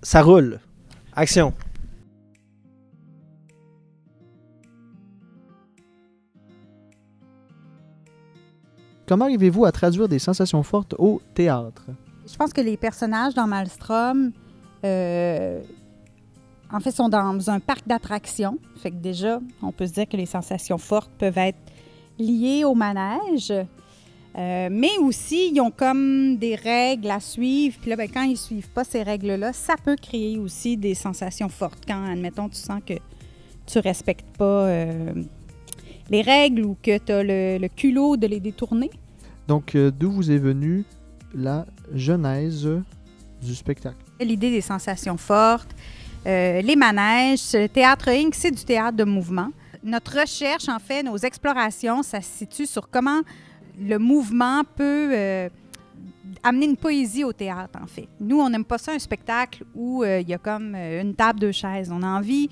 Ça roule. Action. Comment arrivez-vous à traduire des sensations fortes au théâtre? Je pense que les personnages dans Maelstrom, en fait, sont dans un parc d'attractions. Fait que déjà, on peut se dire que les sensations fortes peuvent être liées au manège. Mais aussi, ils ont comme des règles à suivre. Puis là, ben, quand ils ne suivent pas ces règles-là, ça peut créer aussi des sensations fortes. Quand, admettons, tu sens que tu ne respectes pas les règles ou que tu as le culot de les détourner. Donc, d'où vous est venue la genèse du spectacle? L'idée des sensations fortes, les manèges, le Théâtre Inc., c'est du théâtre de mouvement. Notre recherche, en fait, nos explorations, ça se situe sur comment le mouvement peut amener une poésie au théâtre, en fait. Nous, on n'aime pas ça, un spectacle où il y a comme une table, deux chaises. On a envie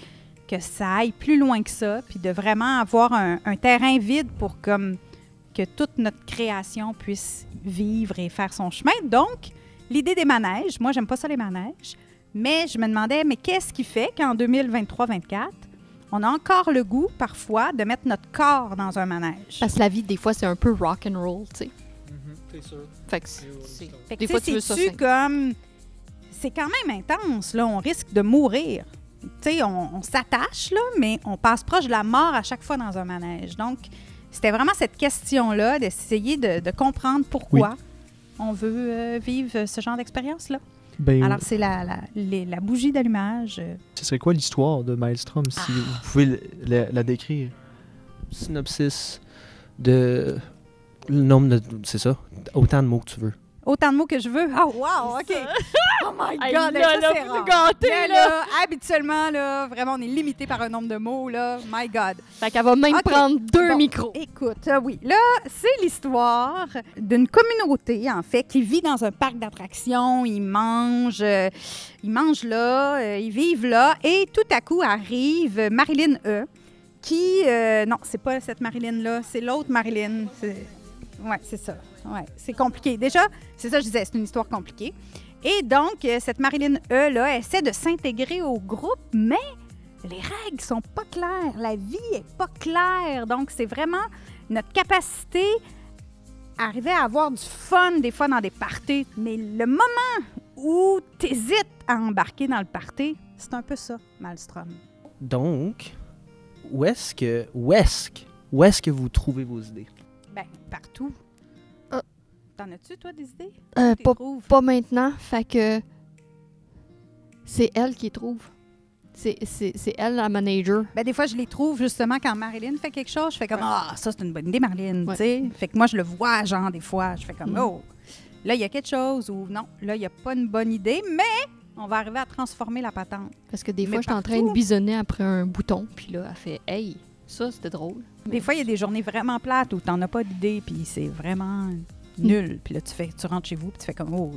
que ça aille plus loin que ça, puis de vraiment avoir un terrain vide pour comme que toute notre création puisse vivre et faire son chemin. Donc, l'idée des manèges, moi, j'aime pas ça les manèges, mais je me demandais, mais qu'est-ce qui fait qu'en 2023-24, on a encore le goût, parfois, de mettre notre corps dans un manège? Parce que la vie, des fois, c'est un peu rock and roll, tu sais. C'est sûr. Fait que des fois, tu veux ça. Comme... C'est quand même intense, là. On risque de mourir. Tu sais, on s'attache, là, mais on passe proche de la mort à chaque fois dans un manège. Donc, c'était vraiment cette question-là, d'essayer de comprendre pourquoi on veut vivre ce genre d'expérience-là. Ben, alors, c'est la bougie d'allumage. Ce serait quoi l'histoire de Maelstrom, si vous pouvez la décrire? Synopsis de... Le nombre de... C'est ça? Autant de mots que tu veux. Autant de mots que je veux. Ah, wow, OK. Oh my Hey, God, là, ça, c'est vous rare. nous gâtez, là. Habituellement, là, vraiment, on est limité par un nombre de mots, là. My God. Fait qu'elle va même OK. prendre deux micros. Écoute, oui. Là, c'est l'histoire d'une communauté, en fait, qui vit dans un parc d'attractions. Ils mangent là, ils vivent là. Et tout à coup arrive Marilyn E., qui... non, c'est pas cette Marilyn-là, c'est l'autre Marilyn. Oui, c'est ça. Ouais, c'est compliqué. Déjà, c'est ça que je disais, c'est une histoire compliquée. Et donc, cette Marilyn E, là, essaie de s'intégrer au groupe, mais les règles sont pas claires. La vie est pas claire. Donc, c'est vraiment notre capacité à arriver à avoir du fun, des fois, dans des parties. Mais le moment où tu hésites à embarquer dans le party, c'est un peu ça, Maelstrom. Donc, où est-ce que vous trouvez vos idées? Bien, partout. T'en as-tu, toi, des idées? Pas maintenant, fait que c'est elle qui trouve. C'est elle, la manager. Bien, des fois, je les trouve justement quand Marilyn fait quelque chose. Je fais comme, ah, ça, c'est une bonne idée, Marilyn, Ouais. tu sais. Fait que moi, je le vois, genre, des fois. Je fais comme, oh, là, il y a quelque chose ou non, là, il n'y a pas une bonne idée, mais on va arriver à transformer la patente. Parce que des Mais fois, je suis en train partout. de bisonner après un bouton, puis là, elle fait « Hey, ça, c'était drôle. » Des fois, il y a des journées vraiment plates où t'en as pas d'idée, puis c'est vraiment nul. Puis là, tu rentres chez vous, puis tu fais comme, oh,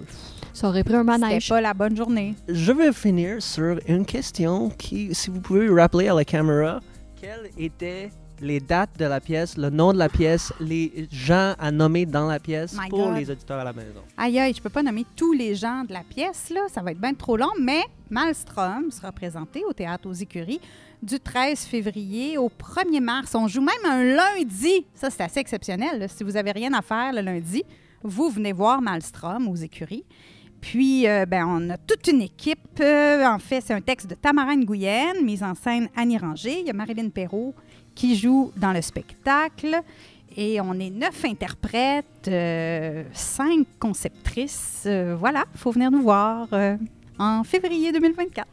Ça aurait pris un c'était manège. pas la bonne journée. Je vais finir sur une question qui, si vous pouvez rappeler à la caméra, quelles étaient les dates de la pièce, le nom de la pièce, les gens à nommer dans la pièce My pour God. les auditeurs à la maison. Aïe, aïe, je peux pas nommer tous les gens de la pièce, là. Ça va être bien trop long, mais Maelstrom sera présenté au Théâtre aux Écuries du 13 février au 1er mars. On joue même un lundi. Ça, c'est assez exceptionnel, là. Si vous avez rien à faire le lundi, vous venez voir Maelstrom aux Écuries. Puis, on a toute une équipe. En fait, c'est un texte de Tamara Nguyen, mise en scène Annie Ranger. Il y a Marilyn Perrault qui joue dans le spectacle. Et on est 9 interprètes, 5 conceptrices. Voilà, il faut venir nous voir en février 2024.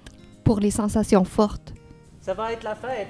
Pour les sensations fortes. Ça va être la fête.